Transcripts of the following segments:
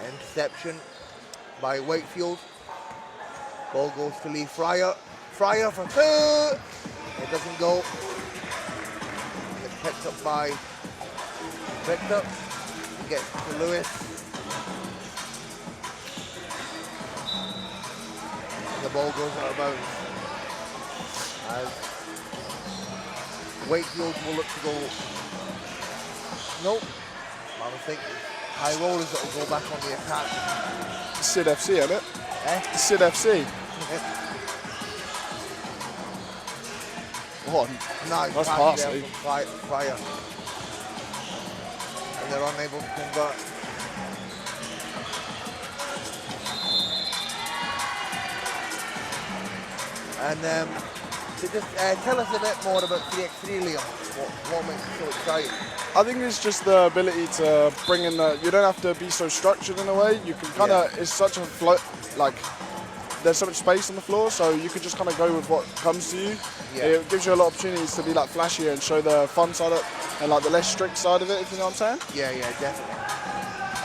Interception by Wakefield. Ball goes to Lee Fryer. Fryer for 2. It doesn't go. It's picked up by Victor. He gets to Lewis. And the ball goes out of bounds. As Wakefield will look to go. Nope. I think it's High Rollers that will go back on the attack. Sid FC, isn't it? Eh? Sid FC. What? Nice That's pass there Parsley. from Fryer. And they're unable to convert. And to just tell us a bit more about 3x3, Liam. What makes it so exciting? I think it's just the ability to bring in the. You don't have to be so structured in a way. You can kind of. It's such a flow. Like, there's so much space on the floor, so you can just kind of go with what comes to you. Yeah. It gives you a lot of opportunities to be like flashier and show the fun side of, and like the less strict side of it. If you know what I'm saying? Yeah, definitely.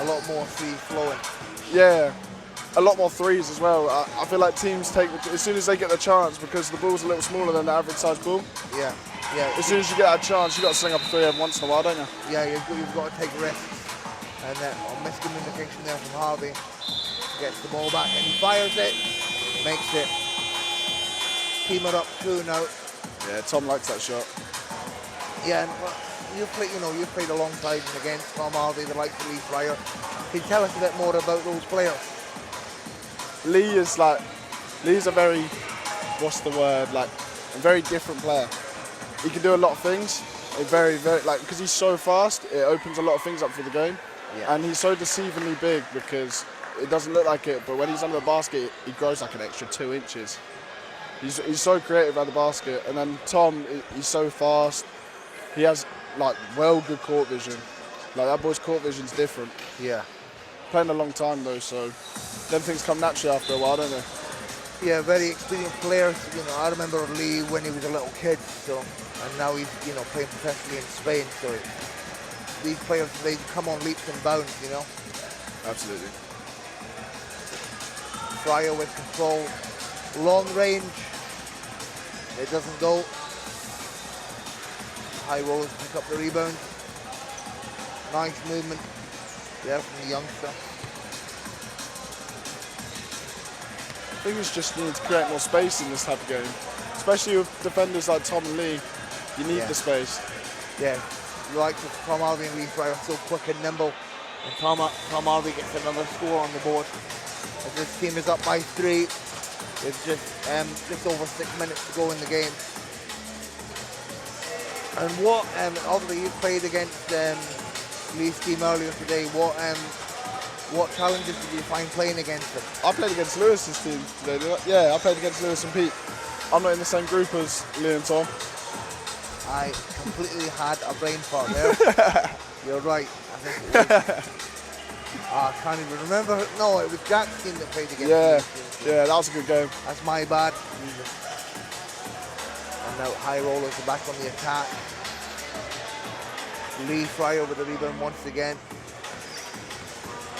A lot more free flowing. Yeah. A lot more threes as well. I feel like teams take, as soon as they get the chance, because the ball's a little smaller than the average size ball. Yeah. As soon as you get a chance, you've got to sling up a three every once in a while, don't you? Yeah, you've got to take risks. And miscommunication there from Harvey. Gets the ball back and he fires it. Makes it. Team it up 2 now. Yeah, Tom likes that shot. Yeah, and you've played alongside and against Tom Harvey, the likes of Lee Fryer. Can you tell us a bit more about those players? Lee's a very, what's the word, like a very different player. He can do a lot of things. Because he's so fast, it opens a lot of things up for the game. Yeah. And he's so deceivingly big because it doesn't look like it, but when he's under the basket, he grows like an extra 2 inches. He's so creative at the basket. And then Tom, he's so fast. He has like good court vision. Like that boy's court vision's different. Yeah. Playing a long time though, so them things come naturally after a while, don't they? Yeah, very experienced players. I remember Lee when he was a little kid, and now he's playing professionally in Spain. So these players, they come on leaps and bounds, Absolutely. Fryer with control, long range. It doesn't go. High Rollers pick up the rebound. Nice movement there from the youngster. I think it's just need to create more space in this type of game, especially with defenders like Tom and Lee. You need the space. Yeah, like Tom Harvey and Lee Fryer are so quick and nimble, and Tom Harvey gets another score on the board. As this team is up by 3, it's just over 6 minutes to go in the game. And what obviously you played against Lee's team earlier today. What challenges did you find playing against them? I played against Lewis's team today. Yeah, I played against Lewis and Pete. I'm not in the same group as Lee and Tom. I completely had a brain fart there. You're right. I think it was. I can't even remember. No, it was Jack's team that played against me. Yeah, that was a good game. That's my bad. And now High Rollers are back on the attack. Lee Fryer with the rebound once again.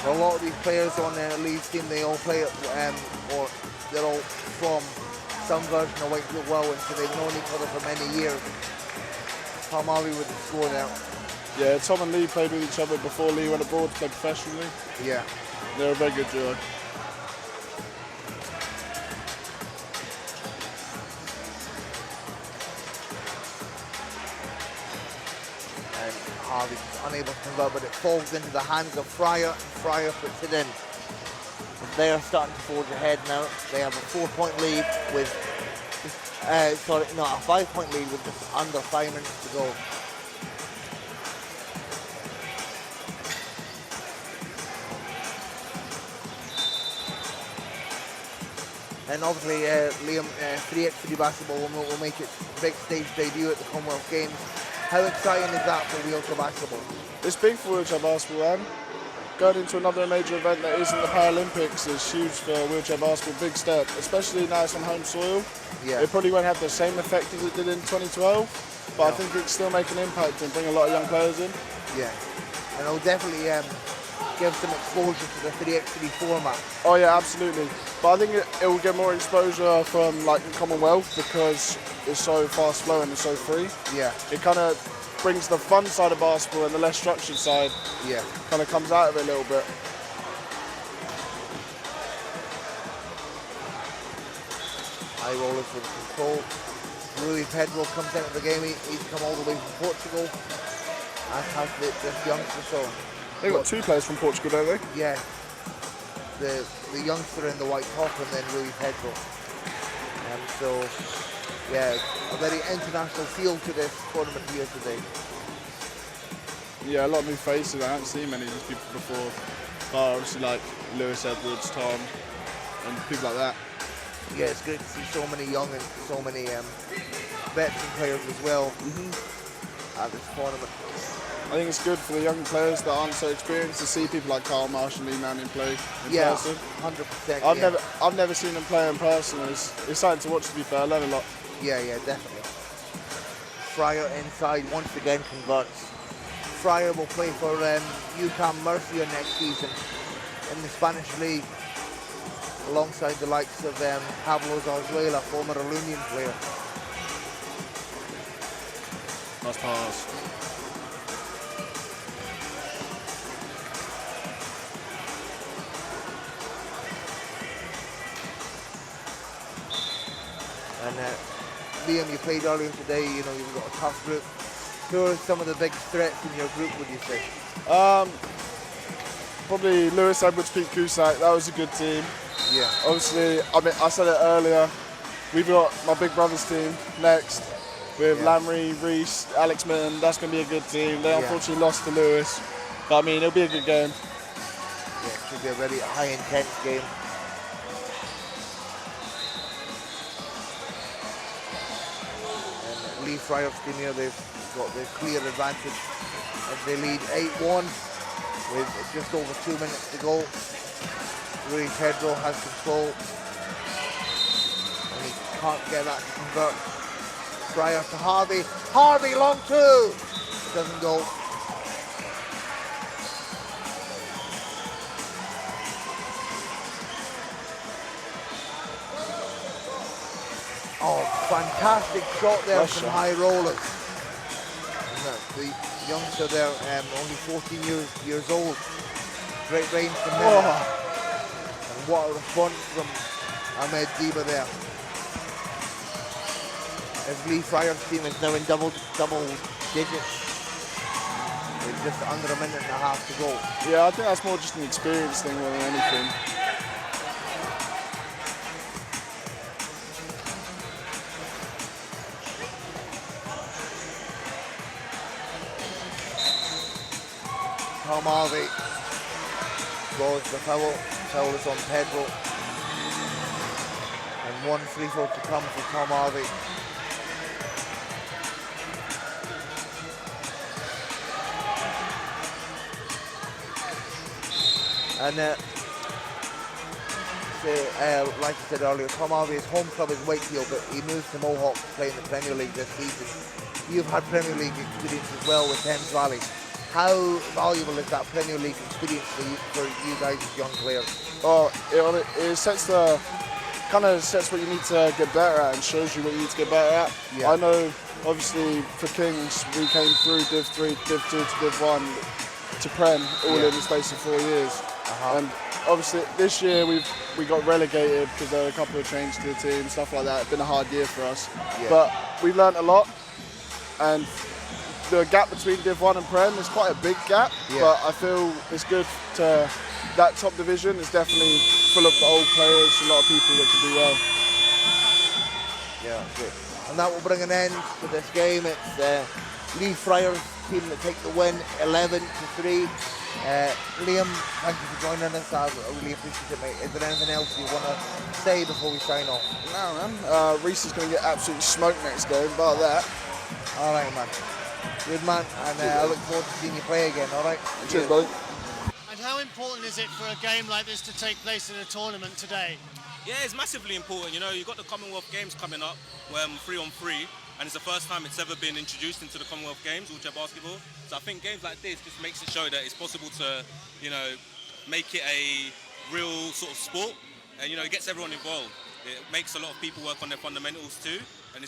A lot of these players on Lee's team, they all play or they're all from some version of Wakefield Whirlwind, so they've known each other for many years. Tom Harvey with the score now. Yeah, Tom and Lee played with each other before Lee went abroad to play professionally. Yeah. They're a very good duo. And Harvey's unable to convert, but it falls into the hands of Fryer, and Fryer puts it in. And they are starting to forge ahead now. They have a 4-point lead with, a 5-point lead with just under 5 minutes to go. And obviously, Liam, 3x3 basketball will make its big stage debut at the Commonwealth Games. How exciting is that for wheelchair basketball? It's big for wheelchair basketball, and going into another major event that isn't the Paralympics is huge for wheelchair basketball. Big step, especially now it's on home soil. Yeah. It probably won't have the same effect as it did in 2012, but I think it can still make an impact and bring a lot of young players in. Yeah, and it'll definitely give some exposure to the 3x3 format. Oh yeah, absolutely. But I think it will get more exposure from like the Commonwealth because it's so fast flowing and so free. Yeah, It kind of brings the fun side of basketball and the less structured side yeah. kind of comes out of it a little bit. High rollers with control. Rui Pedro comes into the game. He's come all the way from Portugal, as has this youngster. So They've got two players from Portugal, don't they? yeah, the youngster in the white top, and then Rui Pedro. So yeah, a very international feel to this tournament here today. Yeah, a lot of new faces. I haven't seen many of these people before. But obviously like Lewis Edwards, Tom, and people like that. Yeah, it's great to see so many young and so many veteran players as well at this tournament. I think it's good for the young players that aren't so experienced to see people like Carl Marsh and Lee Manning play in Yeah, person. 100%. I've never seen them play in person. It's something to watch, to be fair. I learn a lot. Yeah, definitely. Fryer inside once again converts. Fryer will play for UCAM Murcia next season in the Spanish League, alongside the likes of Pablo Zarzuela, former Alunion player. Nice pass. And Liam, you played earlier today, you know, you've got a tough group. Who are some of the big threats in your group, would you say? Probably Lewis Edwards, Pete Cusack. That was a good team. Yeah. Obviously, I mean, I said it earlier. We've got my big brother's team next with Lamry, Reese, Alex Mitten. That's going to be a good team. They unfortunately lost to Lewis, but I mean, it'll be a good game. Yeah, it should be a very high intense game. And Lee Fryer's team here, they've got the clear advantage as they lead 8-1 with just over 2 minutes to go. Rui Pedro has control, and he can't get that to convert. Fryer to Harvey. Harvey, long two. Doesn't go. Oh, fantastic shot there Nice from shot. High Rollers. The youngster there, only 14 years old. Great range from him. Oh. And what a response from Ahmed Diba there. As Lee Fryer's team is now in double digits. With just under a minute and a half to go. Yeah, I think that's more just an experience thing more than anything. Tom Harvey draws the foul. Foul is on Pedro. And one free throw to come for Tom Harvey. And like I said earlier, Tom Harvey's home club is Wakefield, but he moved to Mohawk to play in the Premier League this season. You've had Premier League experience as well with Thames Valley. How valuable is that Premier League experience for you guys as young players? Oh, it sets what you need to get better at and shows you what you need to get better at. Yeah. I know, obviously, for Kings, we came through Div 3, Div 2 to Div 1 to Prem, all in the space of 4 years. And obviously, this year we got relegated because there were a couple of changes to the team, stuff like that. It's been a hard year for us. Yeah. But we've learnt a lot, and the gap between Div 1 and Prem is quite a big gap, but I feel it's good to, that top division is definitely full of old players, a lot of people that can do well. Yeah, good. And that will bring an end to this game. It's Lee Fryer's team that take the win, 11-3. Liam, thank you for joining us. I really appreciate it, mate. Is there anything else you want to say before we sign off? No, man. Reese is going to get absolutely smoked next game, about that. All right, man. Good, man. And I look forward to seeing you play again, all right? Cheers, buddy. And how important is it for a game like this to take place in a tournament today? Yeah, it's massively important. You know, you've got the Commonwealth Games coming up, 3-on-3, and it's the first time it's ever been introduced into the Commonwealth Games, wheelchair basketball. So I think games like this just makes it show that it's possible to, you know, make it a real sort of sport, and you know, it gets everyone involved. It makes a lot of people work on their fundamentals too, and it's